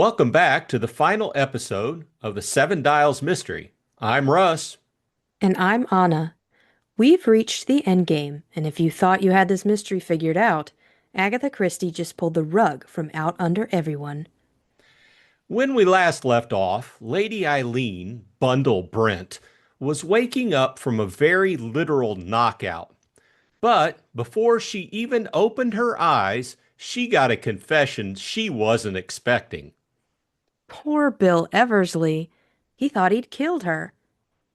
Welcome back to the final episode of the Seven Dials Mystery. I'm Russ. And I'm Anna. We've reached the end game, and if you thought you had this mystery figured out, Agatha Christie just pulled the rug from out under everyone. When we last left off, Lady Eileen, Bundle Brent, was waking up from a very literal knockout. But before she even opened her eyes, she got a confession she wasn't expecting. Poor Bill Eversley. He thought he'd killed her.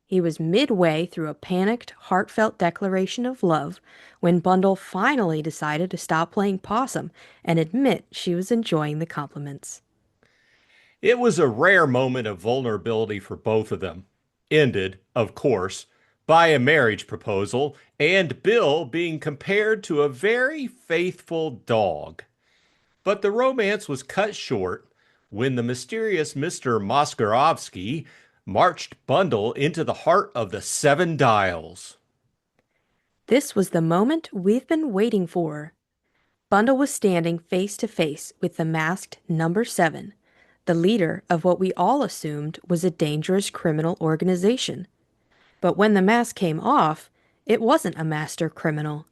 He was midway through a panicked, heartfelt declaration of love when Bundle finally decided to stop playing possum and admit she was enjoying the compliments. It was a rare moment of vulnerability for both of them. Ended, of course, by a marriage proposal and Bill being compared to a very faithful dog. But the romance was cut short when the mysterious Mr. Moskarovsky marched Bundle into the heart of the Seven Dials. This was the moment we've been waiting for. Bundle was standing face to face with the masked number 7, the leader of what we all assumed was a dangerous criminal organization. But when the mask came off, it wasn't a master criminal.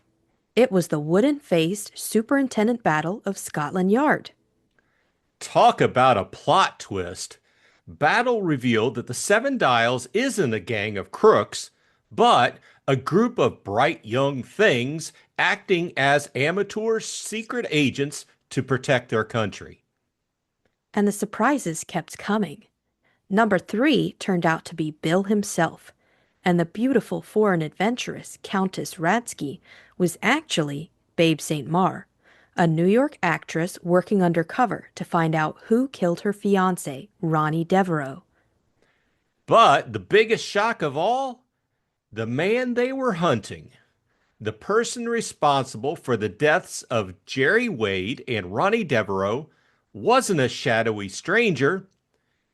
It was the wooden-faced Superintendent Battle of Scotland Yard. Talk about a plot twist. Battle revealed that the Seven Dials isn't a gang of crooks, but a group of bright young things acting as amateur secret agents to protect their country. And the surprises kept coming. Number 3 turned out to be Bill himself, and the beautiful foreign adventuress Countess Radsky was actually Babe St. Mar, a New York actress working undercover to find out who killed her fiancé, Ronnie Devereaux. But the biggest shock of all, the man they were hunting, the person responsible for the deaths of Jerry Wade and Ronnie Devereaux, wasn't a shadowy stranger.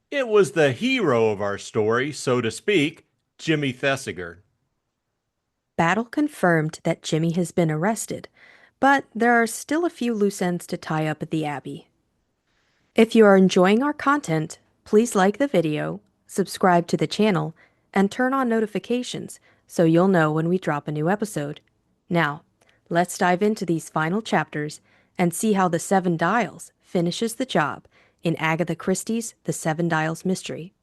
It was the hero of our story, so to speak, Jimmy Thesiger. Battle confirmed that Jimmy has been arrested, but there are still a few loose ends to tie up at the Abbey. If you are enjoying our content, please like the video, subscribe to the channel, and turn on notifications so you'll know when we drop a new episode. Now, let's dive into these final chapters and see how the Seven Dials finishes the job in Agatha Christie's The Seven Dials Mystery.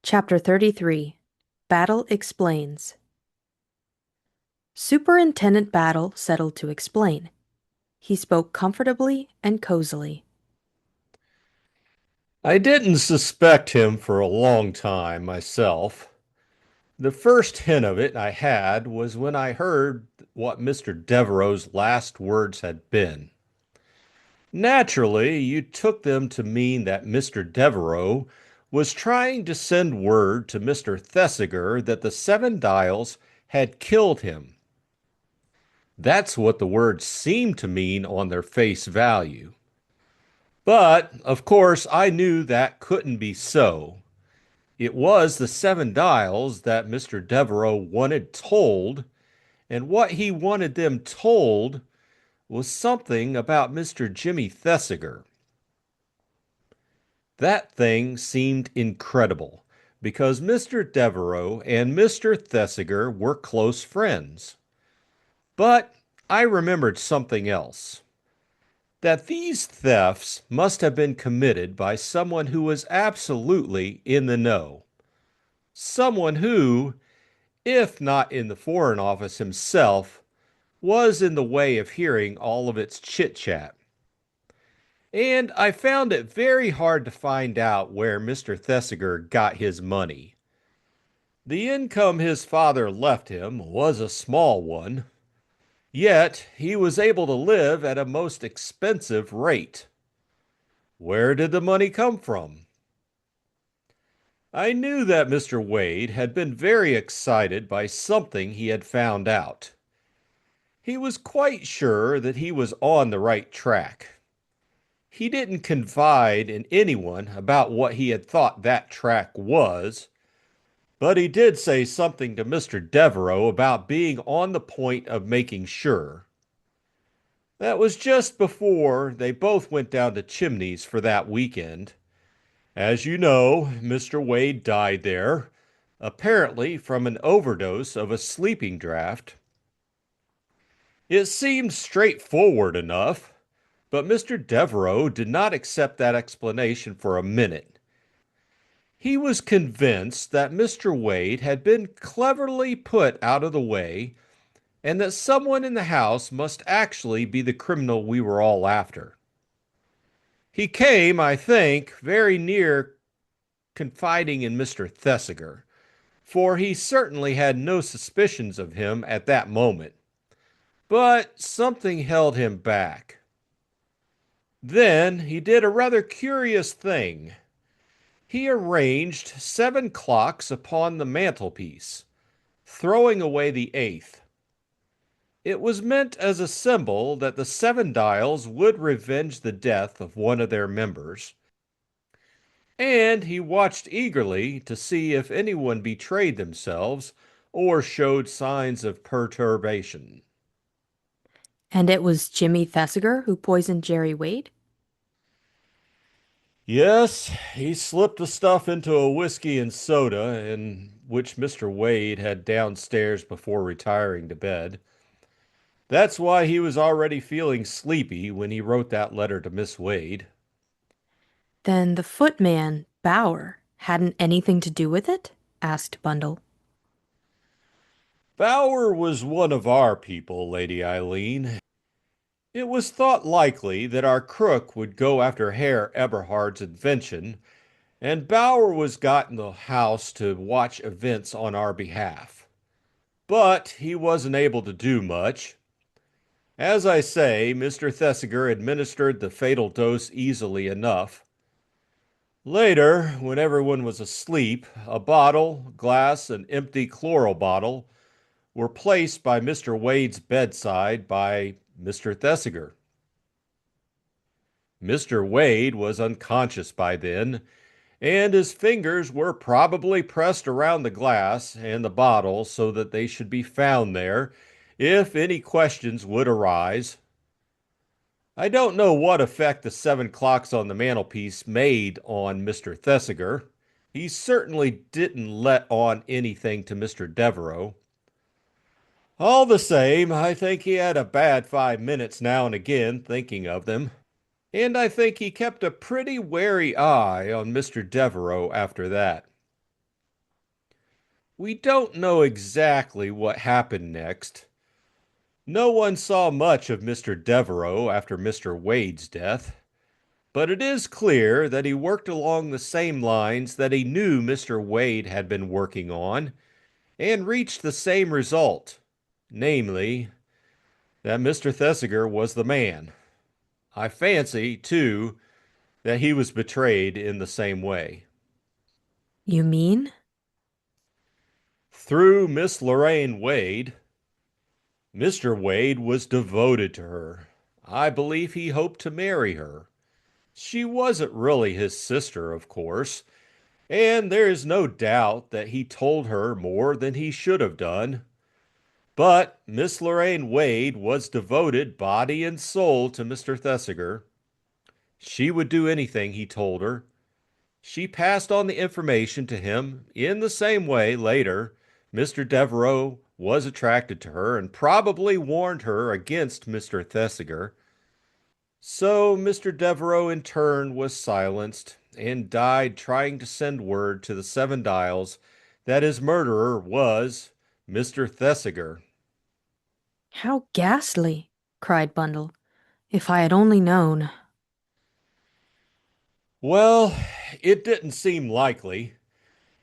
Chapter 33 Battle Explains. Superintendent Battle settled to explain. He spoke comfortably and cozily. I didn't suspect him for a long time myself. The first hint of it I had was when I heard what Mr. Devereaux's last words had been. Naturally, you took them to mean that Mr. Devereaux was trying to send word to Mr. Thesiger that the Seven Dials had killed him. That's what the words seemed to mean on their face value. But, of course, I knew that couldn't be so. It was the Seven Dials that Mr. Devereaux wanted told, and what he wanted them told was something about Mr. Jimmy Thesiger. That thing seemed incredible, because Mr. Devereaux and Mr. Thesiger were close friends. But I remembered something else. That these thefts must have been committed by someone who was absolutely in the know. Someone who, if not in the Foreign Office himself, was in the way of hearing all of its chit-chat. And I found it very hard to find out where Mr. Thesiger got his money. The income his father left him was a small one, yet he was able to live at a most expensive rate. Where did the money come from? I knew that Mr. Wade had been very excited by something he had found out. He was quite sure that he was on the right track. He didn't confide in anyone about what he had thought that track was, but he did say something to Mr. Devereaux about being on the point of making sure. That was just before they both went down to Chimneys for that weekend. As you know, Mr. Wade died there, apparently from an overdose of a sleeping draught. It seemed straightforward enough, but Mr. Devereaux did not accept that explanation for a minute. He was convinced that Mr. Wade had been cleverly put out of the way and that someone in the house must actually be the criminal we were all after. He came, I think, very near confiding in Mr. Thesiger, for he certainly had no suspicions of him at that moment. But something held him back. Then he did a rather curious thing. He arranged 7 clocks upon the mantelpiece, throwing away the eighth. It was meant as a symbol that the seven dials would revenge the death of one of their members, and he watched eagerly to see if anyone betrayed themselves or showed signs of perturbation. And it was Jimmy Thesiger who poisoned Jerry Wade? Yes, he slipped the stuff into a whiskey and soda, in which Mr. Wade had downstairs before retiring to bed. That's why he was already feeling sleepy when he wrote that letter to Miss Wade. Then the footman, Bauer, hadn't anything to do with it? Asked Bundle. Bauer was one of our people, Lady Eileen. It was thought likely that our crook would go after Herr Eberhard's invention, and Bauer was got in the house to watch events on our behalf. But he wasn't able to do much. As I say, Mr. Thesiger administered the fatal dose easily enough. Later, when everyone was asleep, a bottle, glass, and empty chloral bottle were placed by Mr. Wade's bedside by Mr. Thesiger. Mr. Wade was unconscious by then, and his fingers were probably pressed around the glass and the bottle so that they should be found there if any questions would arise. I don't know what effect the 7 clocks on the mantelpiece made on Mr. Thesiger. He certainly didn't let on anything to Mr. Devereaux. All the same, I think he had a bad 5 minutes now and again thinking of them, and I think he kept a pretty wary eye on Mr. Devereaux after that. We don't know exactly what happened next. No one saw much of Mr. Devereaux after Mr. Wade's death, but it is clear that he worked along the same lines that he knew Mr. Wade had been working on and reached the same result, namely, that Mr. Thesiger was the man. I fancy, too, that he was betrayed in the same way. You mean? Through Miss Lorraine Wade, Mr. Wade was devoted to her. I believe he hoped to marry her. She wasn't really his sister, of course, and there is no doubt that he told her more than he should have done. But Miss Lorraine Wade was devoted body and soul to Mr. Thesiger. She would do anything he told her. She passed on the information to him in the same way later. Mr. Devereaux was attracted to her and probably warned her against Mr. Thesiger. So Mr. Devereaux in turn was silenced and died trying to send word to the Seven Dials that his murderer was Mr. Thesiger. How ghastly, cried Bundle. If I had only known. Well, it didn't seem likely.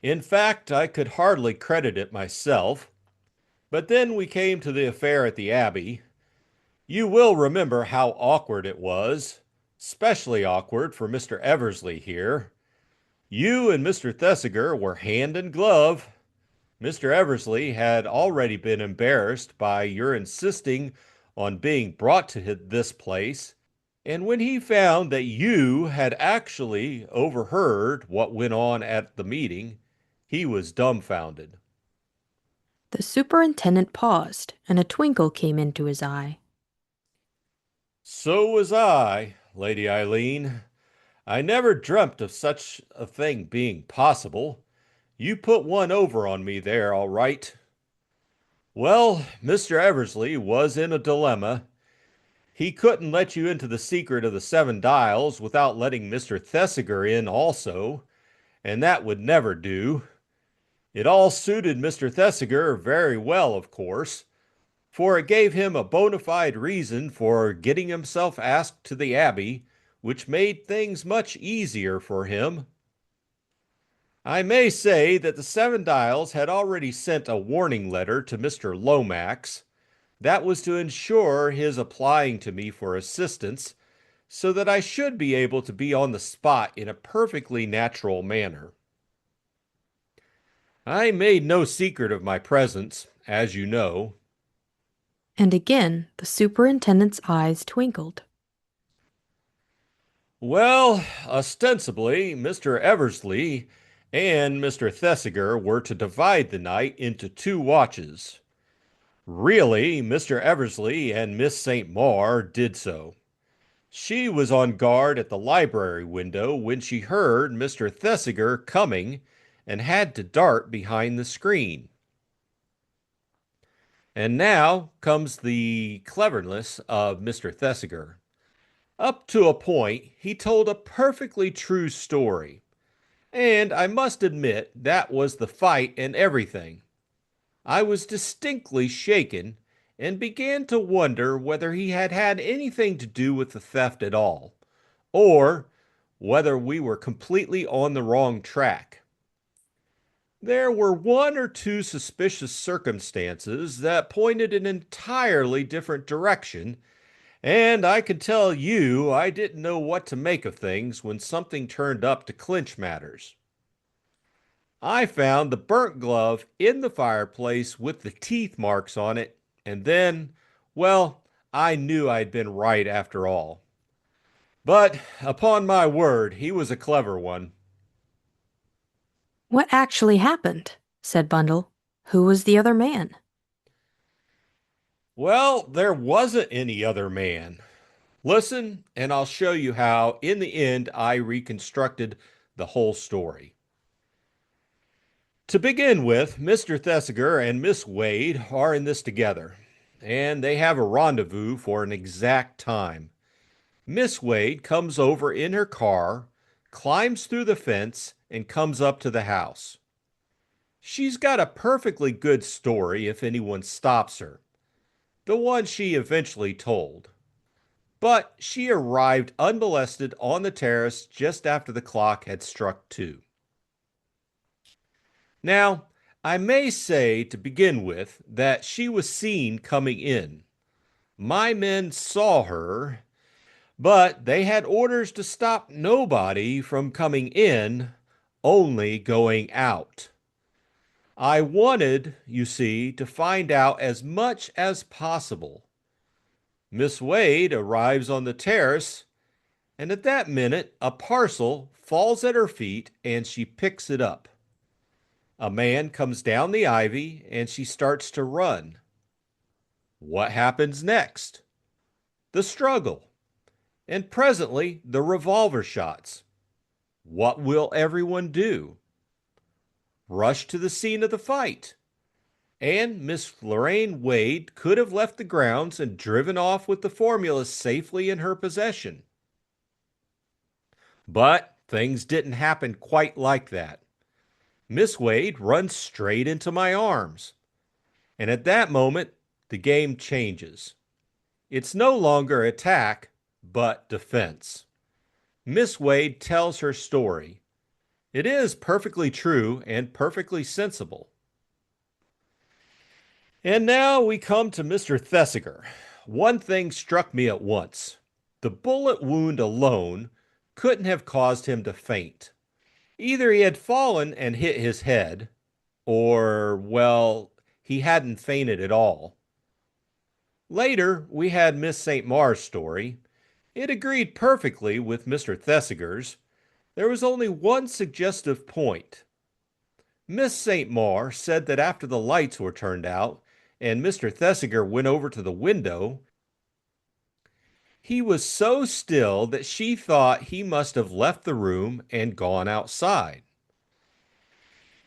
In fact, I could hardly credit it myself. But then we came to the affair at the Abbey. You will remember how awkward it was, especially awkward for Mr. Eversley here. You and Mr. Thesiger were hand and glove. Mr. Eversley had already been embarrassed by your insisting on being brought to this place, and when he found that you had actually overheard what went on at the meeting, he was dumbfounded. The superintendent paused, and a twinkle came into his eye. So was I, Lady Eileen. I never dreamt of such a thing being possible. You put one over on me there, all right. Well, Mr. Eversley was in a dilemma. He couldn't let you into the secret of the seven dials without letting Mr. Thesiger in also, and that would never do. It all suited Mr. Thesiger very well, of course, for it gave him a bona fide reason for getting himself asked to the Abbey, which made things much easier for him. I may say that the Seven Dials had already sent a warning letter to Mr. Lomax. That was to ensure his applying to me for assistance, so that I should be able to be on the spot in a perfectly natural manner. I made no secret of my presence, as you know. And again the superintendent's eyes twinkled. Well, ostensibly, Mr. Eversley and Mr. Thesiger were to divide the night into two watches. Really, Mr. Eversley and Miss St. Maur did so. She was on guard at the library window when she heard Mr. Thesiger coming and had to dart behind the screen. And now comes the cleverness of Mr. Thesiger. Up to a point, he told a perfectly true story. And I must admit, that was the fight and everything. I was distinctly shaken and began to wonder whether he had had anything to do with the theft at all, or whether we were completely on the wrong track. There were one or two suspicious circumstances that pointed in an entirely different direction, and I can tell you I didn't know what to make of things when something turned up to clinch matters. I found the burnt glove in the fireplace with the teeth marks on it, and then, well, I knew I'd been right after all. But, upon my word, he was a clever one. What actually happened? Said Bundle. Who was the other man? Well, there wasn't any other man. Listen, and I'll show you how, in the end, I reconstructed the whole story. To begin with, Mr. Thesiger and Miss Wade are in this together, and they have a rendezvous for an exact time. Miss Wade comes over in her car, climbs through the fence, and comes up to the house. She's got a perfectly good story if anyone stops her, the one she eventually told. But she arrived unmolested on the terrace just after the clock had struck 2. Now, I may say to begin with that she was seen coming in. My men saw her, but they had orders to stop nobody from coming in, only going out. I wanted, you see, to find out as much as possible. Miss Wade arrives on the terrace, and at that minute a parcel falls at her feet and she picks it up. A man comes down the ivy and she starts to run. What happens next? The struggle, and presently the revolver shots. What will everyone do? Rush to the scene of the fight. And Miss Lorraine Wade could have left the grounds and driven off with the formula safely in her possession. But things didn't happen quite like that. Miss Wade runs straight into my arms. And at that moment, the game changes. It's no longer attack, but defense. Miss Wade tells her story. It is perfectly true and perfectly sensible. And now we come to Mr. Thesiger. One thing struck me at once. The bullet wound alone couldn't have caused him to faint. Either he had fallen and hit his head, or, well, he hadn't fainted at all. Later, we had Miss St. Maur's story. It agreed perfectly with Mr. Thesiger's. There was only one suggestive point. Miss St. Maur said that after the lights were turned out and Mr. Thesiger went over to the window, He was so still that she thought he must have left the room and gone outside.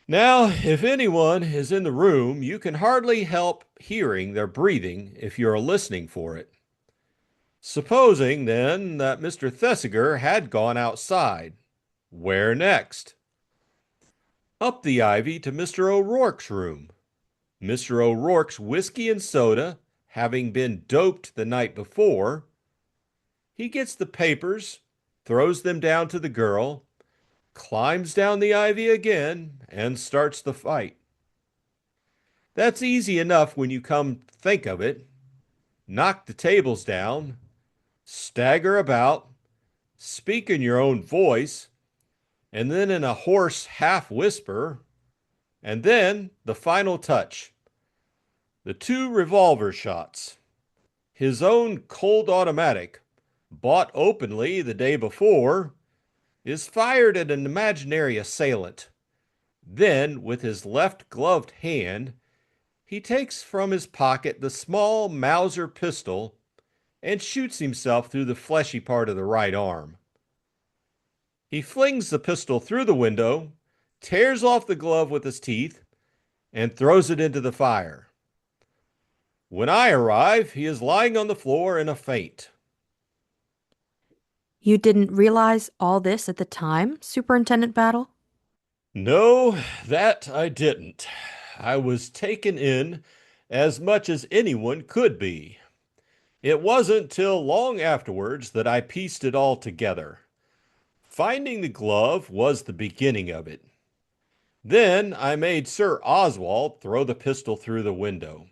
Now, if anyone is in the room, you can hardly help hearing their breathing if you are listening for it. Supposing, then, that Mr. Thesiger had gone outside, where next? Up the ivy to Mr. O'Rourke's room. Mr. O'Rourke's whiskey and soda having been doped the night before, he gets the papers, throws them down to the girl, climbs down the ivy again, and starts the fight. That's easy enough when you come to think of it. Knock the tables down, stagger about, speak in your own voice, and then in a hoarse half whisper, and then the final touch. The two revolver shots. His own cold automatic, bought openly the day before, is fired at an imaginary assailant. Then, with his left gloved hand, he takes from his pocket the small Mauser pistol and shoots himself through the fleshy part of the right arm. He flings the pistol through the window, tears off the glove with his teeth, and throws it into the fire. When I arrive, he is lying on the floor in a faint. You didn't realize all this at the time, Superintendent Battle? No, that I didn't. I was taken in as much as anyone could be. It wasn't till long afterwards that I pieced it all together. Finding the glove was the beginning of it. Then I made Sir Oswald throw the pistol through the window.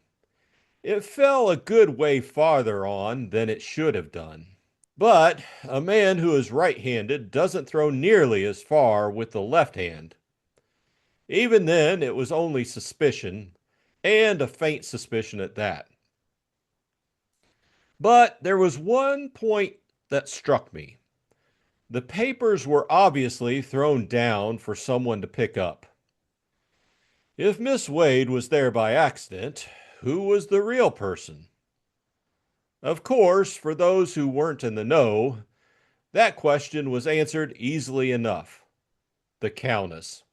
It fell a good way farther on than it should have done. But a man who is right-handed doesn't throw nearly as far with the left hand. Even then, it was only suspicion, and a faint suspicion at that. But there was one point that struck me. The papers were obviously thrown down for someone to pick up. If Miss Wade was there by accident, who was the real person? Of course, for those who weren't in the know, that question was answered easily enough. The Countess.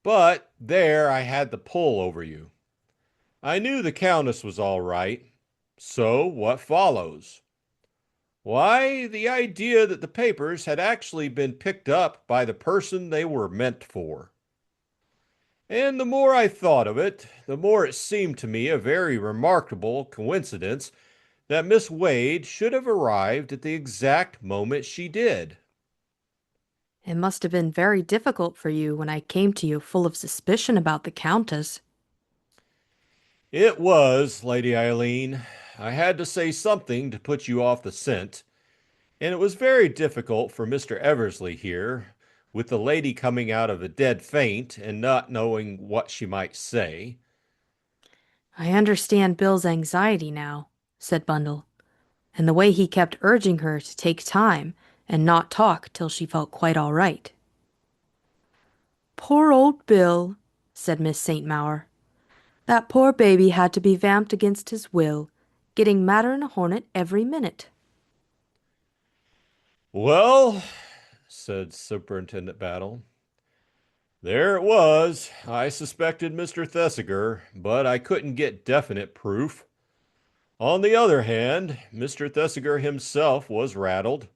But there I had the pull over you. I knew the Countess was all right. So what follows? Why, the idea that the papers had actually been picked up by the person they were meant for. And the more I thought of it, the more it seemed to me a very remarkable coincidence that Miss Wade should have arrived at the exact moment she did. It must have been very difficult for you when I came to you full of suspicion about the Countess. It was, Lady Eileen. I had to say something to put you off the scent, and it was very difficult for Mr. Eversley here, with the lady coming out of a dead faint and not knowing what she might say. I understand Bill's anxiety now, said Bundle, and the way he kept urging her to take time and not talk till she felt quite all right. Poor old Bill, said Miss St. Maur. That poor baby had to be vamped against his will, getting madder'n a hornet every minute. Well, said Superintendent Battle, there it was. I suspected Mr. Thesiger, but I couldn't get definite proof. On the other hand, Mr. Thesiger himself was rattled.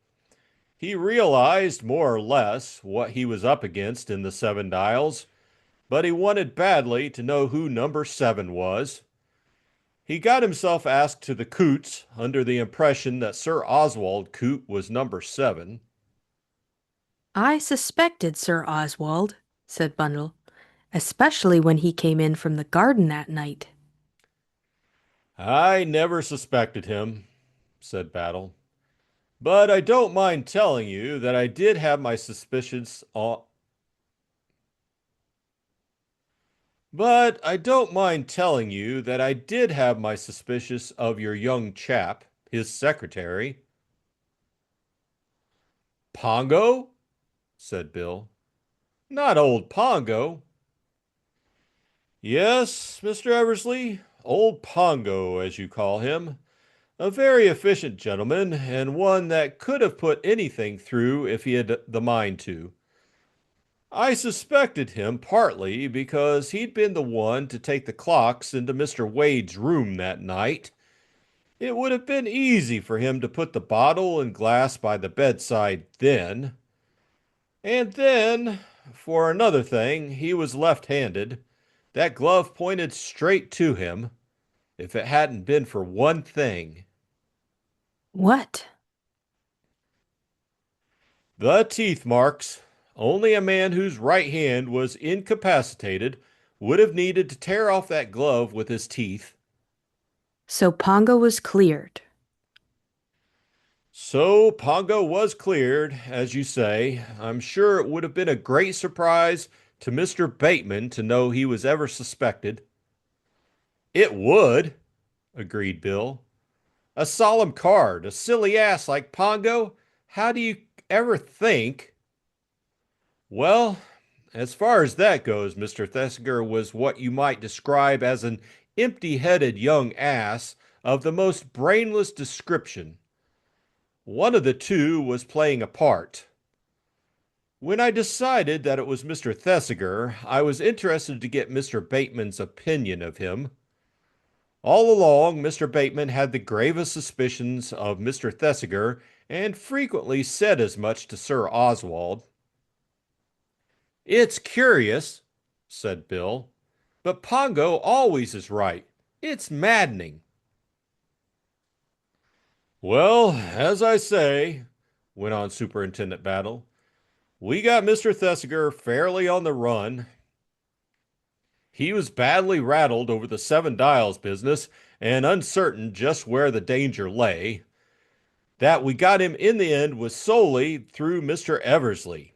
He realized more or less what he was up against in the Seven Dials, but he wanted badly to know who number 7 was. He got himself asked to the Coots under the impression that Sir Oswald Coot was number 7. I suspected Sir Oswald, said Bundle, especially when he came in from the garden that night. I never suspected him, said Battle. But I don't mind telling you that I did have my suspicions on. But I don't mind telling you that I did have my suspicions of your young chap, his secretary. Pongo? Said Bill. Not old Pongo. Yes, Mr. Eversley, old Pongo, as you call him. A very efficient gentleman, and one that could have put anything through if he had the mind to. I suspected him partly because he'd been the one to take the clocks into Mr. Wade's room that night. It would have been easy for him to put the bottle and glass by the bedside then. And then, for another thing, he was left-handed. That glove pointed straight to him, if it hadn't been for one thing. What? The teeth marks. Only a man whose right hand was incapacitated would have needed to tear off that glove with his teeth. So Pongo was cleared. So Pongo was cleared, as you say. I'm sure it would have been a great surprise to Mr. Bateman to know he was ever suspected. It would, agreed Bill. A solemn card, a silly ass like Pongo? How do you ever think? Well, as far as that goes, Mr. Thesiger was what you might describe as an empty-headed young ass of the most brainless description. One of the two was playing a part. When I decided that it was Mr. Thesiger, I was interested to get Mr. Bateman's opinion of him. All along, Mr. Bateman had the gravest suspicions of Mr. Thesiger and frequently said as much to Sir Oswald. It's curious, said Bill, but Pongo always is right. It's maddening. Well, as I say, went on Superintendent Battle, we got Mr. Thesiger fairly on the run. He was badly rattled over the Seven Dials business and uncertain just where the danger lay. That we got him in the end was solely through Mr. Eversley.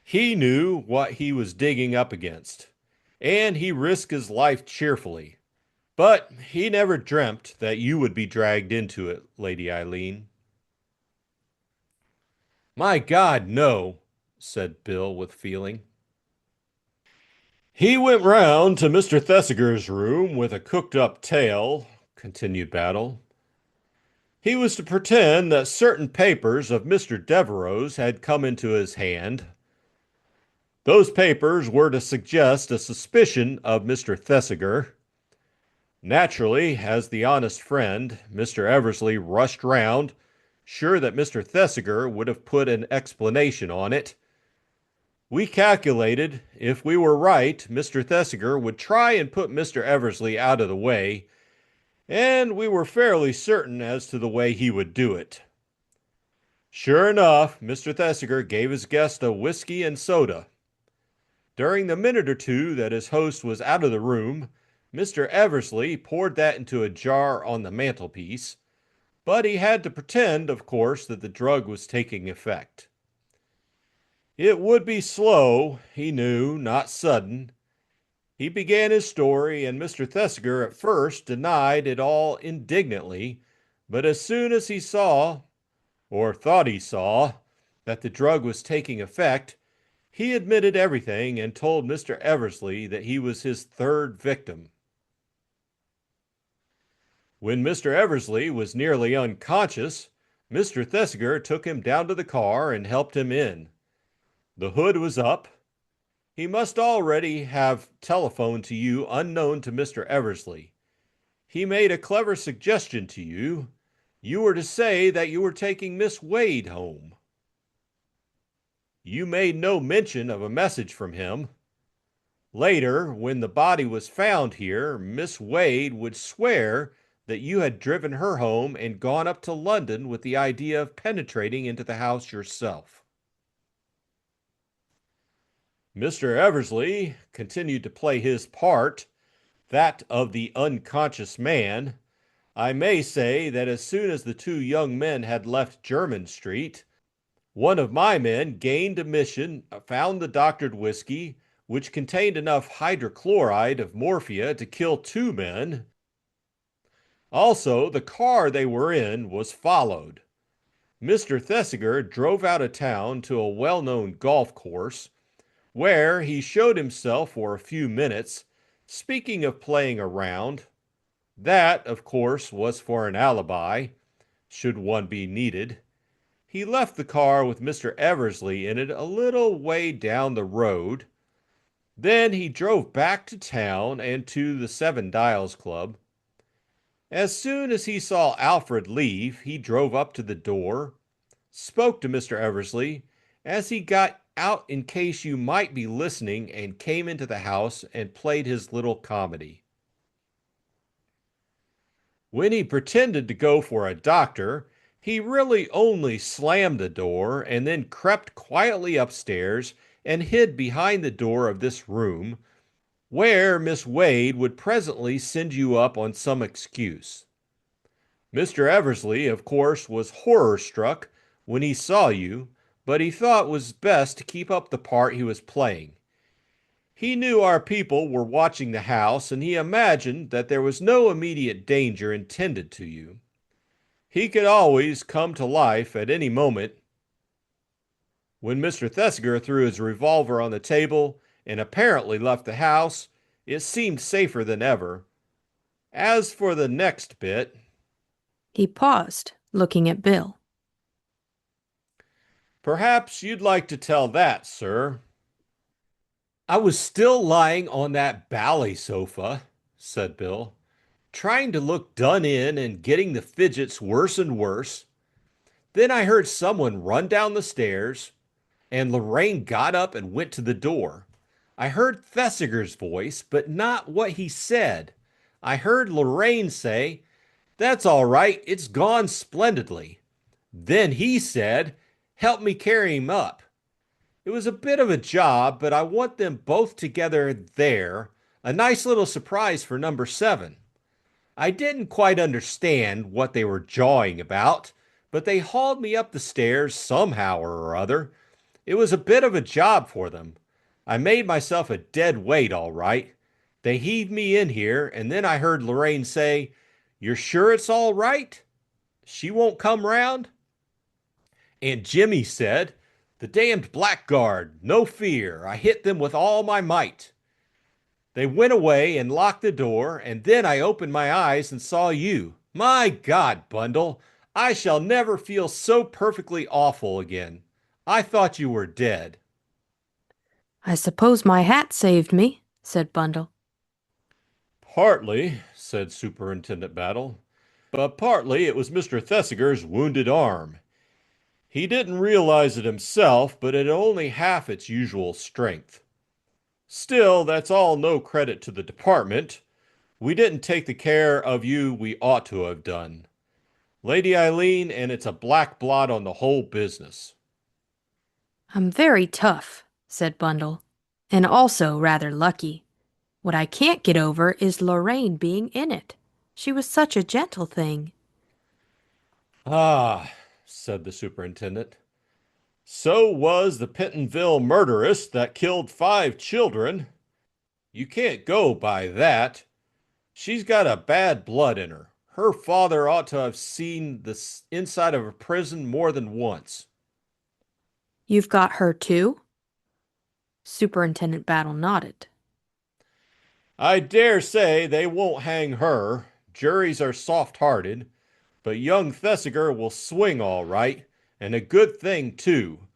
He knew what he was digging up against, and he risked his life cheerfully. But he never dreamt that you would be dragged into it, Lady Eileen. My God, no, said Bill with feeling. He went round to Mr. Thesiger's room with a cooked-up tale, continued Battle. He was to pretend that certain papers of Mr. Devereux's had come into his hand. Those papers were to suggest a suspicion of Mr. Thesiger. Naturally, as the honest friend, Mr. Eversley rushed round, sure that Mr. Thesiger would have put an explanation on it. We calculated, if we were right, Mr. Thesiger would try and put Mr. Eversley out of the way, and we were fairly certain as to the way he would do it. Sure enough, Mr. Thesiger gave his guest a whiskey and soda. During the minute or two that his host was out of the room, Mr. Eversley poured that into a jar on the mantelpiece, but he had to pretend, of course, that the drug was taking effect. It would be slow, he knew, not sudden. He began his story, and Mr. Thesiger at first denied it all indignantly, but as soon as he saw, or thought he saw, that the drug was taking effect, he admitted everything and told Mr. Eversley that he was his third victim. When Mr. Eversley was nearly unconscious, Mr. Thesiger took him down to the car and helped him in. The hood was up. He must already have telephoned to you unknown to Mr. Eversley. He made a clever suggestion to you. You were to say that you were taking Miss Wade home. You made no mention of a message from him. Later, when the body was found here, Miss Wade would swear that you had driven her home and gone up to London with the idea of penetrating into the house yourself. Mr. Eversley continued to play his part, that of the unconscious man. I may say that as soon as the two young men had left Jermyn Street, one of my men gained admission, found the doctored whiskey, which contained enough hydrochloride of morphia to kill two men. Also, the car they were in was followed. Mr. Thesiger drove out of town to a well-known golf course, where he showed himself for a few minutes. Speaking of playing around, That, of course, was for an alibi, should one be needed. He left the car with Mr. Eversley in it a little way down the road. Then he drove back to town and to the Seven Dials Club. As soon as he saw Alfred leave, he drove up to the door, spoke to Mr. Eversley as he got out in case you might be listening, and came into the house and played his little comedy. When he pretended to go for a doctor, he really only slammed the door and then crept quietly upstairs and hid behind the door of this room, where Miss Wade would presently send you up on some excuse. Mr. Eversley, of course, was horror struck when he saw you, but he thought it was best to keep up the part he was playing. He knew our people were watching the house, and he imagined that there was no immediate danger intended to you. He could always come to life at any moment. When Mr. Thesiger threw his revolver on the table and apparently left the house, it seemed safer than ever. As for the next bit, He paused, looking at Bill. perhaps you'd like to tell that, sir. I was still lying on that bally sofa, said Bill, trying to look done in and getting the fidgets worse and worse. Then I heard someone run down the stairs, and Lorraine got up and went to the door. I heard Thesiger's voice, but not what he said. I heard Lorraine say, "That's all right, it's gone splendidly." Then he said, "Help me carry him up." It was a bit of a job, but I want them both together there. A nice little surprise for number 7. I didn't quite understand what they were jawing about, but they hauled me up the stairs somehow or other. It was a bit of a job for them. I made myself a dead weight, all right. They heaved me in here, and then I heard Lorraine say, "You're sure it's all right? She won't come round?" And Jimmy said, "The damned blackguard, no fear. I hit them with all my might." They went away and locked the door, and then I opened my eyes and saw you. My God, Bundle, I shall never feel so perfectly awful again. I thought you were dead. I suppose my hat saved me, said Bundle. Partly, said Superintendent Battle, but partly it was Mr. Thesiger's wounded arm. He didn't realize it himself, but it had only half its usual strength. Still, that's all no credit to the department. We didn't take the care of you we ought to have done, Lady Eileen, and it's a black blot on the whole business. I'm very tough, said Bundle, and also rather lucky. What I can't get over is Lorraine being in it. She was such a gentle thing. Ah, said the superintendent. So was the Pentonville murderess that killed 5 children. You can't go by that. She's got a bad blood in her. Her father ought to have seen the inside of a prison more than once. You've got her too? Superintendent Battle nodded. I dare say they won't hang her. Juries are soft-hearted, but young Thesiger will swing all right, and a good thing too.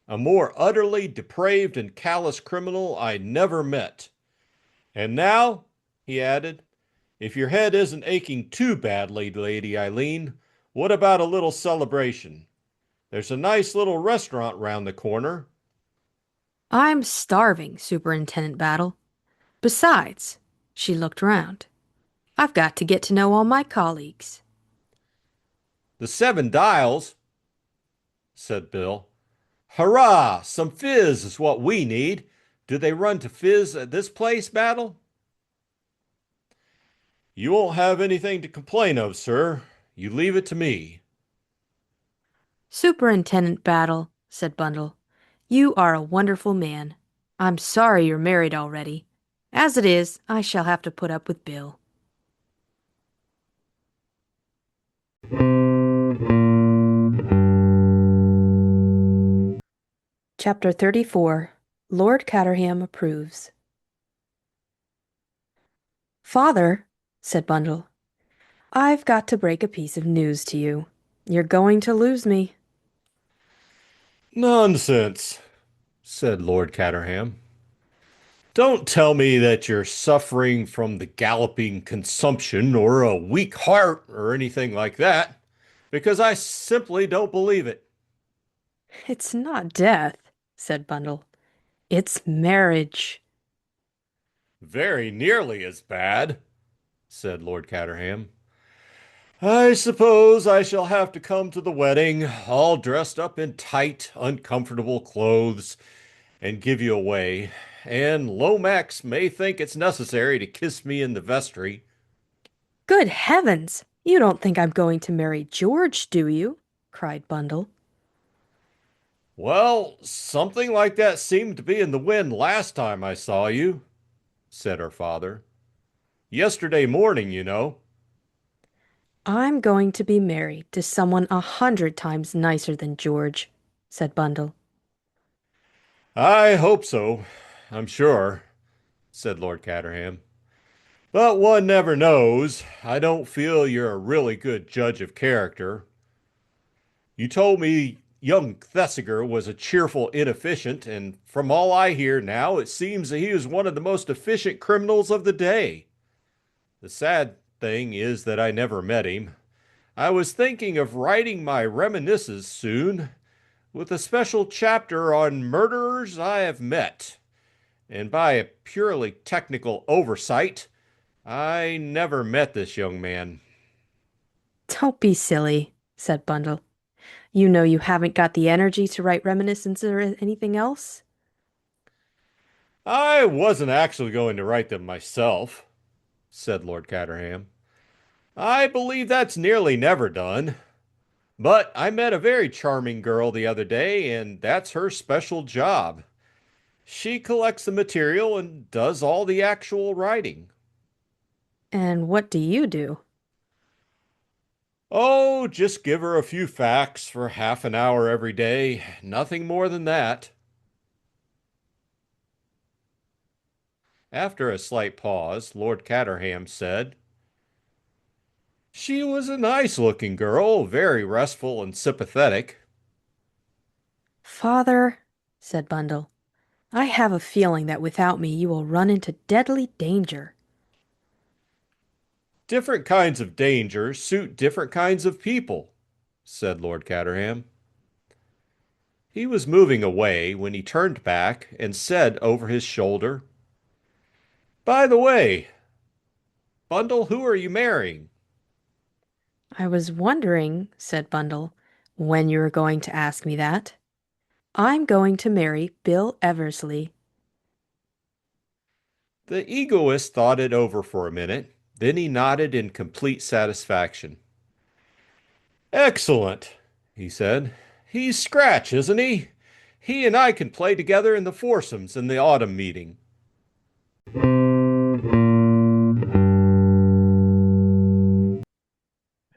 A more utterly depraved and callous criminal I never met. And now, he added, if your head isn't aching too badly, Lady Eileen, what about a little celebration? There's a nice little restaurant round the corner. I'm starving, Superintendent Battle. Besides, she looked round, I've got to get to know all my colleagues. The Seven Dials, said Bill. Hurrah! Some fizz is what we need. Do they run to fizz at this place, Battle? You won't have anything to complain of, sir. You leave it to me. Superintendent Battle, said Bundle, you are a wonderful man. I'm sorry you're married already. As it is, I shall have to put up with Bill. Chapter 34. Lord Caterham Approves. Father, said Bundle, I've got to break a piece of news to you. You're going to lose me. Nonsense, said Lord Caterham. Don't tell me that you're suffering from the galloping consumption or a weak heart or anything like that, because I simply don't believe it. It's not death, said Bundle. It's marriage. Very nearly as bad, said Lord Caterham. I suppose I shall have to come to the wedding, all dressed up in tight, uncomfortable clothes, and give you away. And Lomax may think it's necessary to kiss me in the vestry. Good heavens! You don't think I'm going to marry George, do you? Cried Bundle. Well, something like that seemed to be in the wind last time I saw you, said her father. Yesterday morning, you know. I'm going to be married to someone 100 times nicer than George, said Bundle. I hope so, I'm sure, said Lord Caterham. But one never knows. I don't feel you're a really good judge of character. You told me young Thesiger was a cheerful inefficient, and from all I hear now, it seems that he was one of the most efficient criminals of the day. The sad thing is that I never met him. I was thinking of writing my reminiscences soon, with a special chapter on murderers I have met. And by a purely technical oversight, I never met this young man. Don't be silly, said Bundle. You know you haven't got the energy to write reminiscences or anything else. I wasn't actually going to write them myself, said Lord Caterham. I believe that's nearly never done. But I met a very charming girl the other day, and that's her special job. She collects the material and does all the actual writing. And what do you do? Oh, just give her a few facts for half an hour every day. Nothing more than that. After a slight pause, Lord Caterham said, She was a nice looking girl, very restful and sympathetic. Father, said Bundle, I have a feeling that without me you will run into deadly danger. Different kinds of danger suit different kinds of people, said Lord Caterham. He was moving away when he turned back and said over his shoulder, By the way, Bundle, who are you marrying? I was wondering, said Bundle, when you were going to ask me that. I'm going to marry Bill Eversley. The egoist thought it over for a minute. Then he nodded in complete satisfaction. Excellent, he said. He's Scratch, isn't he? He and I can play together in the foursomes in the autumn meeting.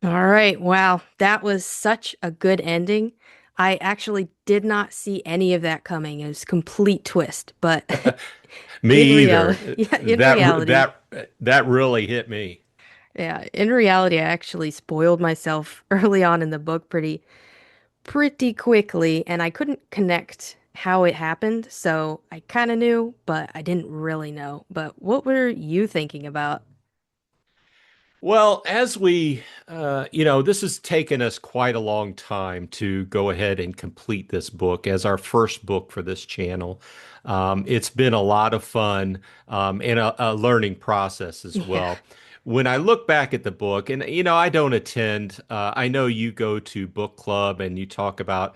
All right, wow, that was such a good ending. I actually did not see any of that coming. It was a complete twist, but Me in either. reality, yeah, in reality, That really hit me. yeah, in reality, I actually spoiled myself early on in the book pretty quickly, and I couldn't connect how it happened, so I kind of knew, but I didn't really know. But what were you thinking about? Well, this has taken us quite a long time to go ahead and complete this book as our first book for this channel. It's been a lot of fun and a learning process as Yeah. well. When I look back at the book, and I don't attend, I know you go to book club and you talk about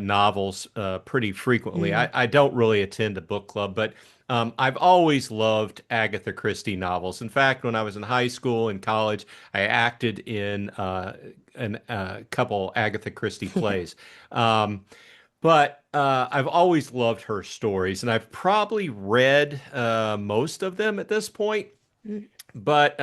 novels pretty frequently. Mm. I don't really attend a book club, but I've always loved Agatha Christie novels. In fact, when I was in high school and college, I acted in a couple Agatha Christie plays. But I've always loved her stories, and I've probably read most of them at this point. Mm. But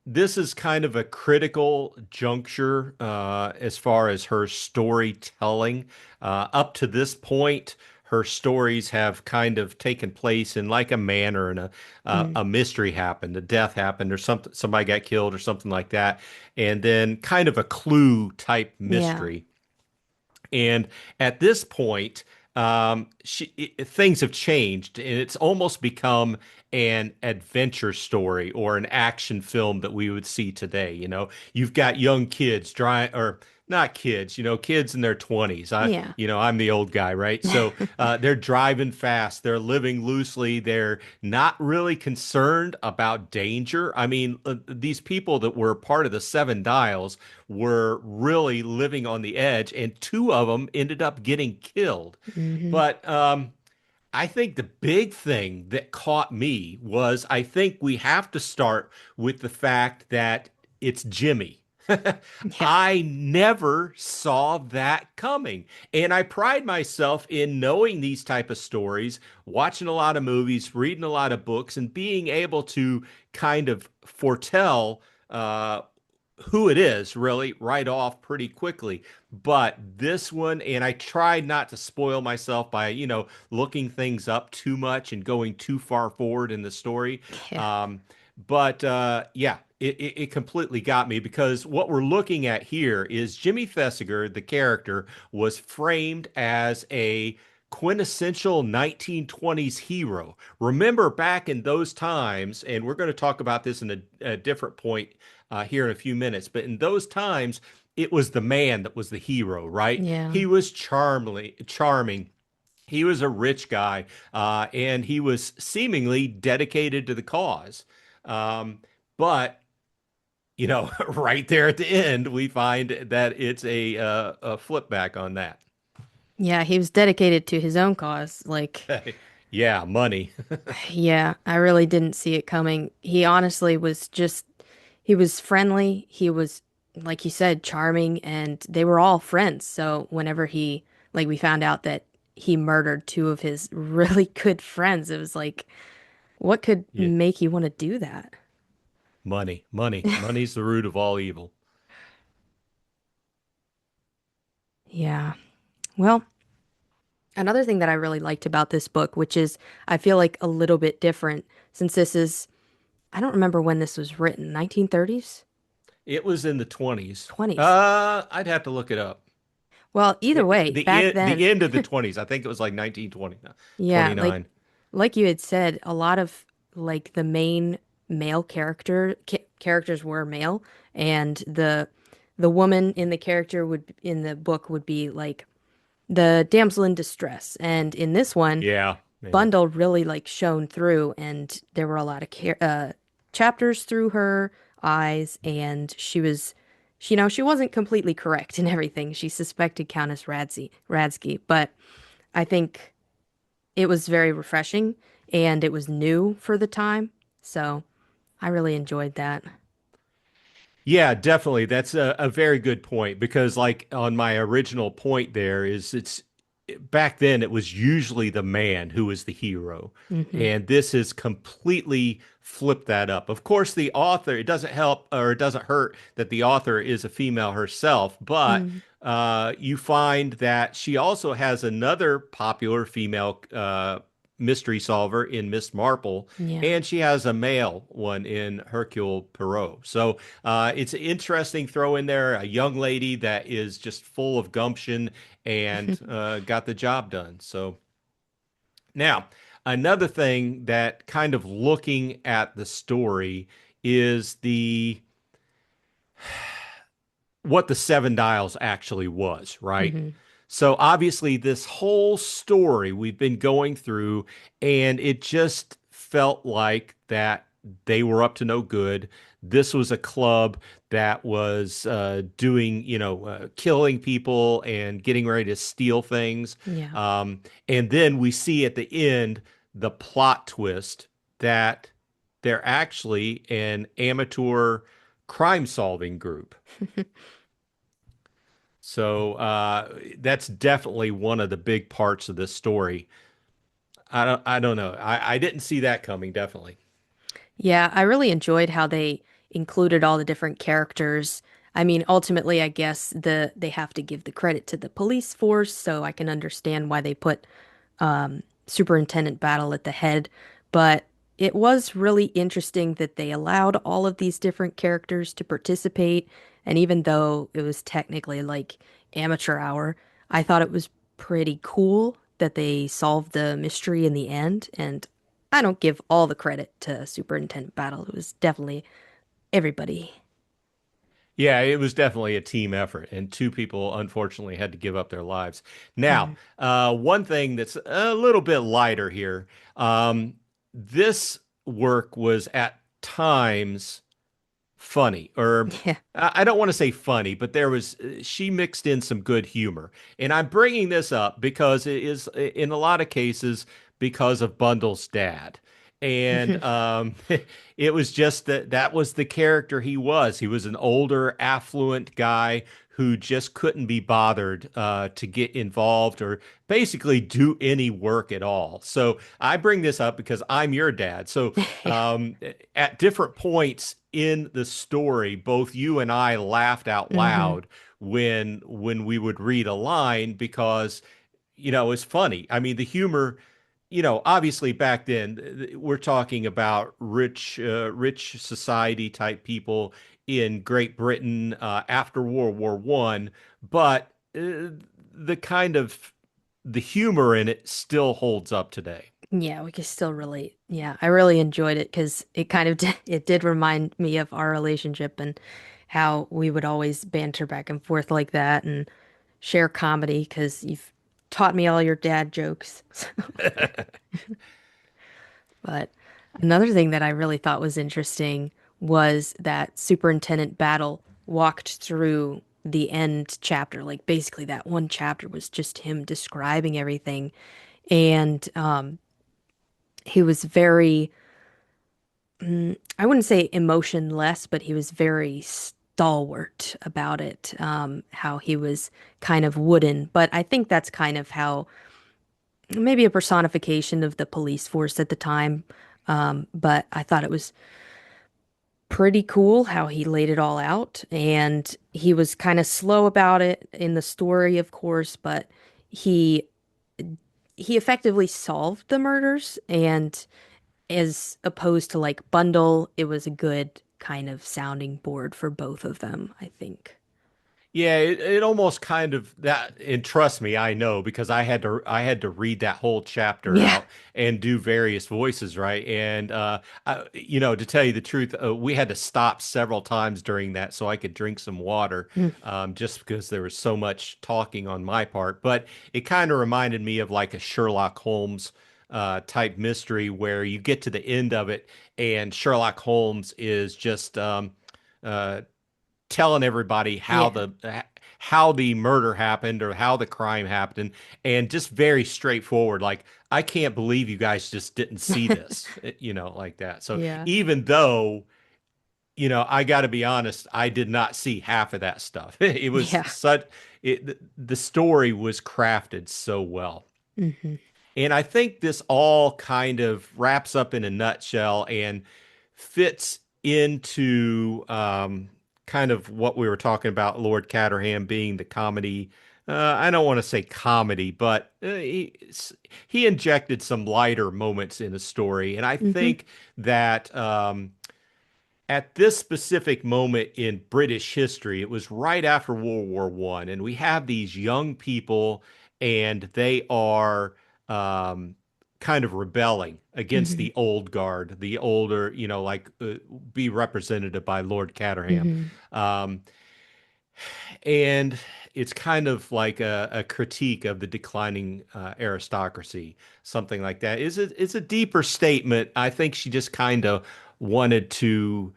this is kind of a critical juncture as far as her storytelling. Up to this point, her stories have kind of taken place in like a manner, and Mm. a mystery happened, a death happened, or something, somebody got killed, or something like that, and then kind of a clue type Yeah. mystery. And at this point, things have changed, and it's almost become an adventure story or an action film that we would see today. You've got young kids driving, or not kids, kids in their 20s. Yeah. I'm the old guy, right? So they're driving fast, they're living loosely, they're not really concerned about danger. I mean, these people that were part of the Seven Dials were really living on the edge, and two of them ended up getting killed. Hmm. But I think the big thing that caught me was I think we have to start with the fact that it's Jimmy. Yeah. I never saw that coming. And I pride myself in knowing these type of stories, watching a lot of movies, reading a lot of books, and being able to kind of foretell who it is really right off pretty quickly. But this one, and I tried not to spoil myself by, looking things up too much and going too far forward in the story. Yeah. Um, but yeah, it completely got me because what we're looking at here is Jimmy Thesiger, the character, was framed as a quintessential 1920s hero. Remember back in those times, and we're going to talk about this in a different point here in a few minutes, but in those times, it was the man that was the hero, right? Yeah. He was charming. He was a rich guy, and he was seemingly dedicated to the cause. Um, but right there at the end, we find that it's a flip back on that. Yeah, he was dedicated to his own cause. Like, Yeah, money. yeah, I really didn't see it coming. He honestly was just, he was friendly. He was, like you said, charming, and they were all friends. So whenever like, we found out that he murdered two of his really good friends, it was like, what could Yeah, make you want to do that? money's the root of all evil. Yeah. Well, another thing that I really liked about this book, which is, I feel like a little bit different since this is, I don't remember when this was written, 1930s? It was in the 20s. 20s. I'd have to look it up. Well, either way, back then, The end of the 20s. I think it was like 1920, yeah, 29. like you had said, a lot of like the main male characters were male, and the woman in the character would in the book would be like the damsel in distress, and in this one, Yeah, yeah. Bundle really like shone through, and there were a lot of chapters through her eyes, and she wasn't completely correct in everything. She suspected Countess Radsky, but I think it was very refreshing, and it was new for the time, so I really enjoyed that. Yeah, definitely. That's a very good point because, like, on my original point, there is it's back then it was usually the man who was the hero, Hmm. and this has completely flipped that up. Of course, the author, it doesn't help or it doesn't hurt that the author is a female herself, but Mm. you find that she also has another popular female mystery solver in Miss Marple, Yeah. and she has a male one in Hercule Poirot. So it's an interesting throw in there, a young lady that is just full of gumption and got the job done. So now, another thing that kind of looking at the story is the what the Seven Dials actually was, right? Hmm. So obviously, this whole story we've been going through, and it just felt like that they were up to no good. This was a club that was doing, killing people and getting ready to steal things. Yeah. And then we see at the end the plot twist that they're actually an amateur crime solving group. So that's definitely one of the big parts of this story. I don't know. I didn't see that coming, definitely. Yeah, I really enjoyed how they included all the different characters. I mean, ultimately, I guess they have to give the credit to the police force, so I can understand why they put superintendent battle at the head, but it was really interesting that they allowed all of these different characters to participate. And even though it was technically like amateur hour, I thought it was pretty cool that they solved the mystery in the end. And I don't give all the credit to Superintendent Battle. It was definitely everybody. Yeah, it was definitely a team effort, and two people unfortunately had to give up their lives. Now, Mhm. one thing that's a little bit lighter here, this work was at times funny, or Yeah. I don't want to say funny, but there was she mixed in some good humor. And I'm bringing this up because it is in a lot of cases because of Bundle's dad. And it was just that was the character he was. He was an older, affluent guy who just couldn't be bothered to get involved or basically do any work at all. So I bring this up because I'm your dad. So Yeah. at different points in the story, both you and I laughed out Hmm. loud when we would read a line because it's funny. I mean, the humor, obviously back then we're talking about rich society type people in Great Britain after World War One, but the kind of the humor in it still holds up today. Yeah, we can still relate. Yeah, I really enjoyed it because it kind of it did remind me of our relationship and how we would always banter back and forth like that and share comedy because you've taught me all your dad jokes. But another thing that I really thought was interesting was that Superintendent Battle walked through the end chapter. Like basically that one chapter was just him describing everything. And he was very I wouldn't say emotionless, but he was very stalwart about it. How he was kind of wooden, but I think that's kind of how maybe a personification of the police force at the time. But I thought it was pretty cool how he laid it all out, and he was kind of slow about it in the story, of course, but he he effectively solved the murders and as opposed to like Bundle, it was a good kind of sounding board for both of them, I think. Yeah, it almost kind of that, and trust me, I know because I had to read that whole chapter Yeah. out and do various voices, right? And to tell you the truth, we had to stop several times during that so I could drink some water, Mm. just because there was so much talking on my part. But it kind of reminded me of like a Sherlock Holmes type mystery where you get to the end of it and Sherlock Holmes is just uh, telling everybody Yeah. how the murder happened or how the crime happened, and just very straightforward. Like, I can't believe you guys just didn't see this, like that. So Yeah. even though, I got to be honest, I did not see half of that stuff. It was Yeah. the story was crafted so well. Hmm. And I think this all kind of wraps up in a nutshell and fits into kind of what we were talking about, Lord Caterham being the comedy. I don't want to say comedy, but he injected some lighter moments in the story. And I Hmm. think that at this specific moment in British history, it was right after World War One, and we have these young people, and they are um, kind of rebelling against Hmm. the old guard, the older, like be represented by Lord Caterham. Hmm. Um, and it's kind of like a critique of the declining aristocracy, something like that. It's a deeper statement. I think she just kind of wanted to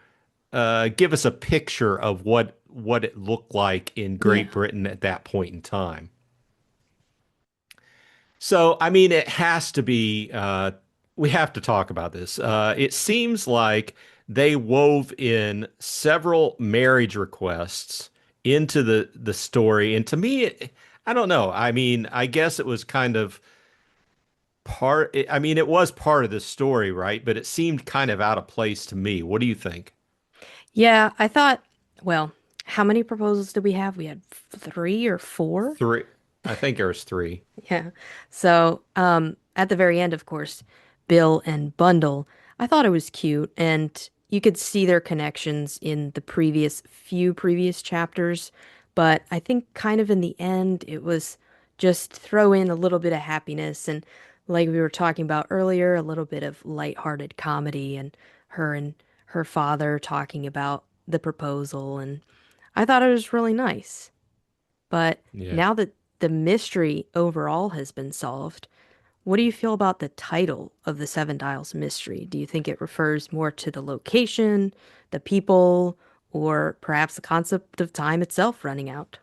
give us a picture of what it looked like in Yeah. Great Britain at that point in time. So, I mean, it has to be. We have to talk about this. It seems like they wove in several marriage requests into the story, and to me, I don't know. I mean, I guess it was kind of part. I mean, it was part of the story, right? But it seemed kind of out of place to me. What do you think? Yeah, I thought, well, how many proposals did we have? We had three or four? Three. I think there was three. Yeah. So, at the very end, of course, Bill and Bundle, I thought it was cute, and you could see their connections in the previous chapters, but I think kind of in the end, it was just throw in a little bit of happiness and like we were talking about earlier, a little bit of lighthearted comedy and her father talking about the proposal, and I thought it was really nice. But Yeah. now that the mystery overall has been solved, what do you feel about the title of the Seven Dials mystery? Do you think it refers more to the location, the people, or perhaps the concept of time itself running out?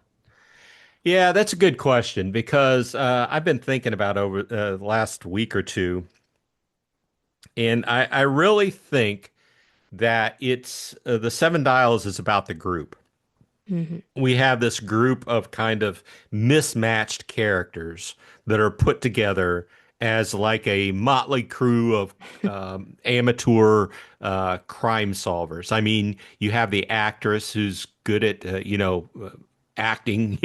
Yeah, that's a good question because I've been thinking about over the last week or two, and I really think that it's the Seven Dials is about the group. Hmm. We have this group of kind of mismatched characters that are put together as like a motley crew of amateur crime solvers. I mean, you have the actress who's good at acting,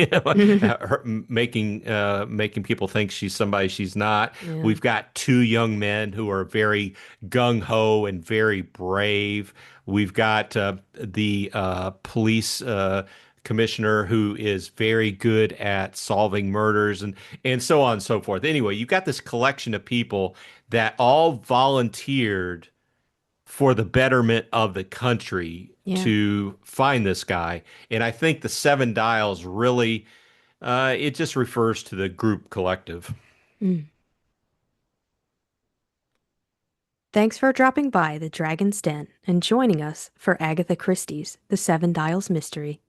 making people think she's somebody she's not. Yeah. We've got two young men who are very gung ho and very brave. We've got the police commissioner who is very good at solving murders and so on and so forth. Anyway, you've got this collection of people that all volunteered for the betterment of the country Yeah. to find this guy. And I think the Seven Dials really it just refers to the group collective. Mm. Thanks for dropping by the Dragon's Den and joining us for Agatha Christie's The Seven Dials Mystery.